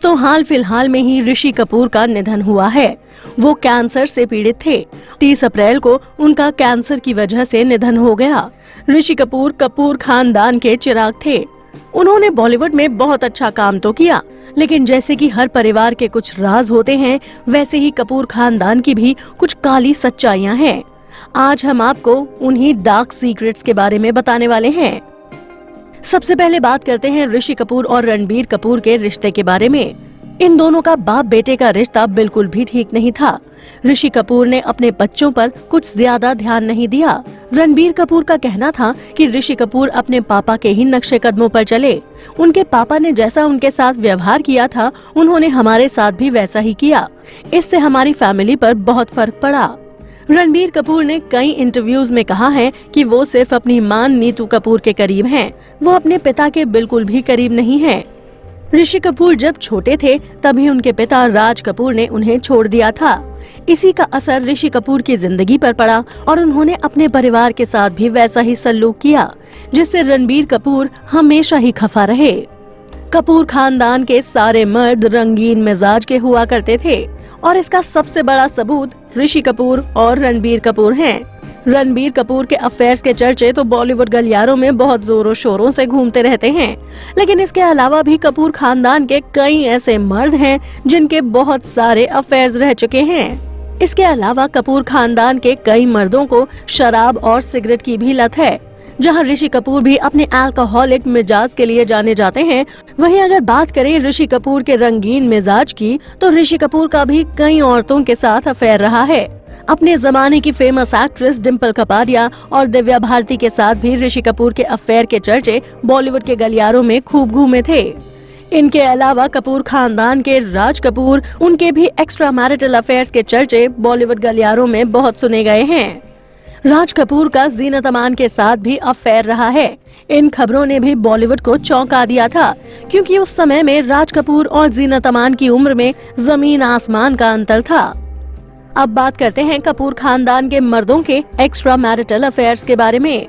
तो हाल फिलहाल में ही ऋषि कपूर का निधन हुआ है। वो कैंसर से पीड़ित थे। 30 अप्रैल को उनका कैंसर की वजह से निधन हो गया। ऋषि कपूर कपूर खानदान के चिराग थे। उन्होंने बॉलीवुड में बहुत अच्छा काम तो किया, लेकिन जैसे कि हर परिवार के कुछ राज होते हैं, वैसे ही कपूर खानदान की भी कुछ काली सच्चाइयां हैं। आज हम आपको उन्हीं डार्क सीक्रेट्स के बारे में बताने वाले हैं। सबसे पहले बात करते हैं ऋषि कपूर और रणबीर कपूर के रिश्ते के बारे में। इन दोनों का बाप बेटे का रिश्ता बिल्कुल भी ठीक नहीं था। ऋषि कपूर ने अपने बच्चों पर कुछ ज्यादा ध्यान नहीं दिया। रणबीर कपूर का कहना था कि ऋषि कपूर अपने पापा के ही नक्शे कदमों पर चले। उनके पापा ने जैसा उनके साथ व्यवहार किया था, उन्होंने हमारे साथ भी वैसा ही किया। इससे हमारी फैमिली पर बहुत फर्क पड़ा। रणबीर कपूर ने कई इंटरव्यूज में कहा है कि वो सिर्फ अपनी मां नीतू कपूर के करीब हैं। वो अपने पिता के बिल्कुल भी करीब नहीं हैं। ऋषि कपूर जब छोटे थे तभी उनके पिता राज कपूर ने उन्हें छोड़ दिया था। इसी का असर ऋषि कपूर की जिंदगी पर पड़ा और उन्होंने अपने परिवार के साथ भी वैसा ही सलूक किया, जिससे रणबीर कपूर हमेशा ही खफा रहे। कपूर खानदान के सारे मर्द रंगीन मिजाज के हुआ करते थे और इसका सबसे बड़ा सबूत ऋषि कपूर और रणबीर कपूर हैं। रणबीर कपूर के अफेयर्स के चर्चे तो बॉलीवुड गलियारों में बहुत जोरों शोरों से घूमते रहते हैं, लेकिन इसके अलावा भी कपूर खानदान के कई ऐसे मर्द हैं जिनके बहुत सारे अफेयर्स रह चुके हैं। इसके अलावा कपूर खानदान के कई मर्दों को शराब और सिगरेट की भी लत है। जहां ऋषि कपूर भी अपने अल्कोहलिक मिजाज के लिए जाने जाते हैं, वहीं अगर बात करें ऋषि कपूर के रंगीन मिजाज की, तो ऋषि कपूर का भी कई औरतों के साथ अफेयर रहा है। अपने जमाने की फेमस एक्ट्रेस डिम्पल कपाडिया और दिव्या भारती के साथ भी ऋषि कपूर के अफेयर के चर्चे बॉलीवुड के गलियारों में खूब घूमे थे। इनके अलावा कपूर खानदान के राज कपूर, उनके भी एक्स्ट्रा मैरिटल अफेयर्स के चर्चे बॉलीवुड गलियारों में बहुत सुने गए हैं। राज कपूर का जीनत अमान के साथ भी अफेयर रहा है। इन खबरों ने भी बॉलीवुड को चौंका दिया था, क्योंकि उस समय में राज कपूर और जीनत अमान की उम्र में जमीन आसमान का अंतर था। अब बात करते हैं कपूर खानदान के मर्दों के एक्स्ट्रा मैरिटल अफेयर्स के बारे में।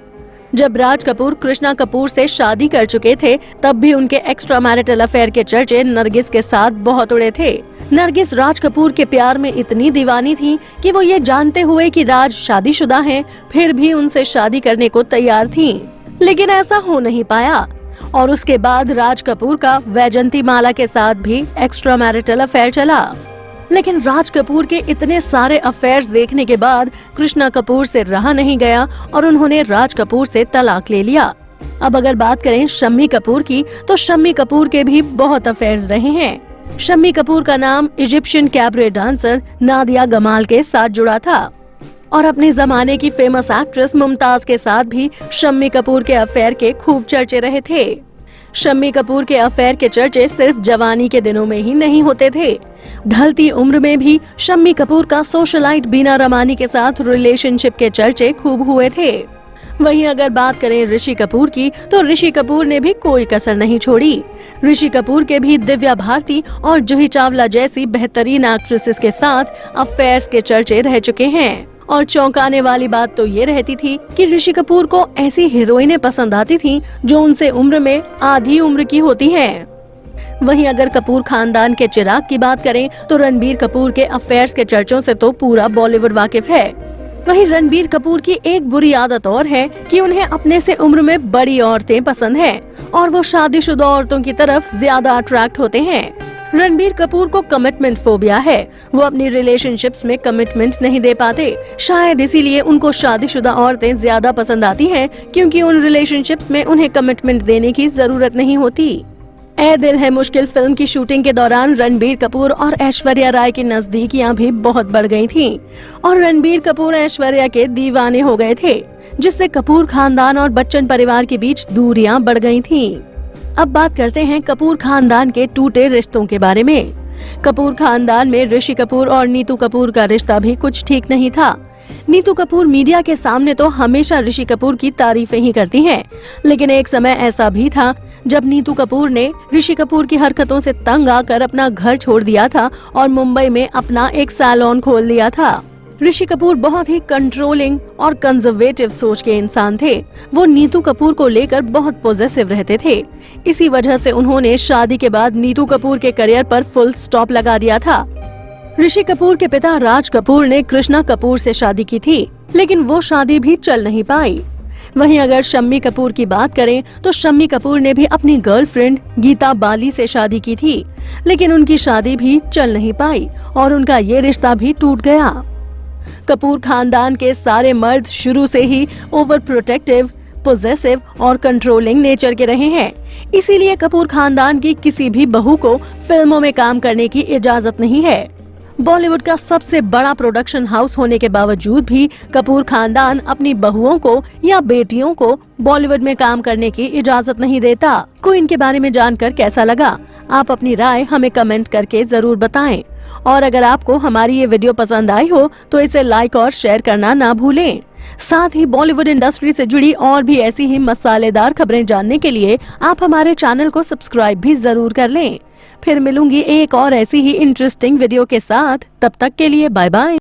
जब राज कपूर कृष्णा कपूर से शादी कर चुके थे, तब भी उनके एक्स्ट्रा मैरिटल अफेयर के चर्चे नरगिस के साथ बहुत उड़े थे। नरगिस राज कपूर के प्यार में इतनी दीवानी थी कि वो ये जानते हुए कि राज शादीशुदा हैं, फिर भी उनसे शादी करने को तैयार थीं। लेकिन ऐसा हो नहीं पाया और उसके बाद राज कपूर का वैजंती माला के साथ भी एक्स्ट्रा मैरिटल अफेयर चला। लेकिन राज कपूर के इतने सारे अफेयर्स देखने के बाद कृष्णा कपूर से रहा नहीं गया और उन्होंने राज कपूर से तलाक ले लिया। अब अगर बात करें शम्मी कपूर की, तो शम्मी कपूर के भी बहुत अफेयर्स रहे हैं। शम्मी कपूर का नाम Egyptian cabaret dancer Nadia Gamal के साथ जुड़ा था और अपने जमाने की फेमस एक्ट्रेस मुमताज के साथ भी शम्मी कपूर के अफेयर के खूब चर्चे रहे थे। शम्मी कपूर के अफेयर के चर्चे सिर्फ जवानी के दिनों में ही नहीं होते थे, ढलती उम्र में भी शम्मी कपूर का सोशलाइट बीना रमानी के साथ रिलेशनशिप के चर्चे खूब हुए थे। वहीं अगर बात करें ऋषि कपूर की, तो ऋषि कपूर ने भी कोई कसर नहीं छोड़ी। ऋषि कपूर के भी दिव्या भारती और जूही चावला जैसी बेहतरीन एक्ट्रेसेस के साथ अफेयर्स के चर्चे रह चुके हैं। और चौंकाने वाली बात तो ये रहती थी कि ऋषि कपूर को ऐसी हीरोइनें पसंद आती थीं जो उनसे उम्र में आधी उम्र की होती हैं। वहीं अगर कपूर खानदान के चिराग की बात करें, तो रणबीर कपूर के अफेयर्स के चर्चों से तो पूरा बॉलीवुड वाकिफ है। वहीं रणबीर कपूर की एक बुरी आदत और है कि उन्हें अपने से उम्र में बड़ी औरतें पसंद हैं और वो शादीशुदा औरतों की तरफ ज्यादा अट्रैक्ट होते हैं। रणबीर कपूर को कमिटमेंट फोबिया है। वो अपनी रिलेशनशिप्स में कमिटमेंट नहीं दे पाते। शायद इसीलिए उनको शादीशुदा औरतें ज्यादा पसंद आती हैं, क्योंकि उन रिलेशनशिप्स में उन्हें कमिटमेंट देने की जरूरत नहीं होती। ए दिल है मुश्किल फिल्म की शूटिंग के दौरान रणबीर कपूर और ऐश्वर्या राय की नजदीकियां भी बहुत बढ़ गई थीं और रणबीर कपूर ऐश्वर्या के दीवाने हो गए थे, जिससे कपूर खानदान और बच्चन परिवार के बीच दूरियां बढ़ गई थीं। अब बात करते हैं कपूर खानदान के टूटे रिश्तों के बारे में। कपूर खानदान में ऋषि कपूर और नीतू कपूर का रिश्ता भी कुछ ठीक नहीं था। नीतू कपूर मीडिया के सामने तो हमेशा ऋषि कपूर की तारीफें ही करती हैं, लेकिन एक समय ऐसा भी था जब नीतू कपूर ने ऋषि कपूर की हरकतों से तंग आकर अपना घर छोड़ दिया था और मुंबई में अपना एक सैलून खोल लिया था। ऋषि कपूर बहुत ही कंट्रोलिंग और कंजर्वेटिव सोच के इंसान थे। वो नीतू कपूर को लेकर बहुत पॉजिटिव रहते थे। इसी वजह से उन्होंने शादी के बाद नीतू कपूर के करियर पर फुल स्टॉप लगा दिया था। ऋषि कपूर के पिता राज कपूर ने कृष्णा कपूर से शादी की थी, लेकिन वो शादी भी चल नहीं पाई। वहीं अगर शम्मी कपूर की बात करें तो शम्मी कपूर ने भी अपनी गर्लफ्रेंड गीता बाली से शादी की थी, लेकिन उनकी शादी भी चल नहीं पाई और उनका ये रिश्ता भी टूट गया। कपूर खानदान के सारे मर्द शुरू से ही ओवर प्रोटेक्टिव, पोजेसिव और कंट्रोलिंग नेचर के रहे हैं। इसीलिए कपूर खानदान की किसी भी बहू को फिल्मों में काम करने की इजाजत नहीं है। बॉलीवुड का सबसे बड़ा प्रोडक्शन हाउस होने के बावजूद भी कपूर खानदान अपनी बहुओं को या बेटियों को बॉलीवुड में काम करने की इजाजत नहीं देता। कोई इनके बारे में जानकर कैसा लगा, आप अपनी राय हमें कमेंट करके जरूर बताएं। और अगर आपको हमारी ये वीडियो पसंद आई हो तो इसे लाइक और शेयर करना ना भूलें। साथ ही बॉलीवुड इंडस्ट्री से जुड़ी और भी ऐसी ही मसालेदार खबरें जानने के लिए आप हमारे चैनल को सब्सक्राइब भी जरूर कर लें। फिर मिलूंगी एक और ऐसी ही इंटरेस्टिंग वीडियो के साथ। तब तक के लिए बाय बाय।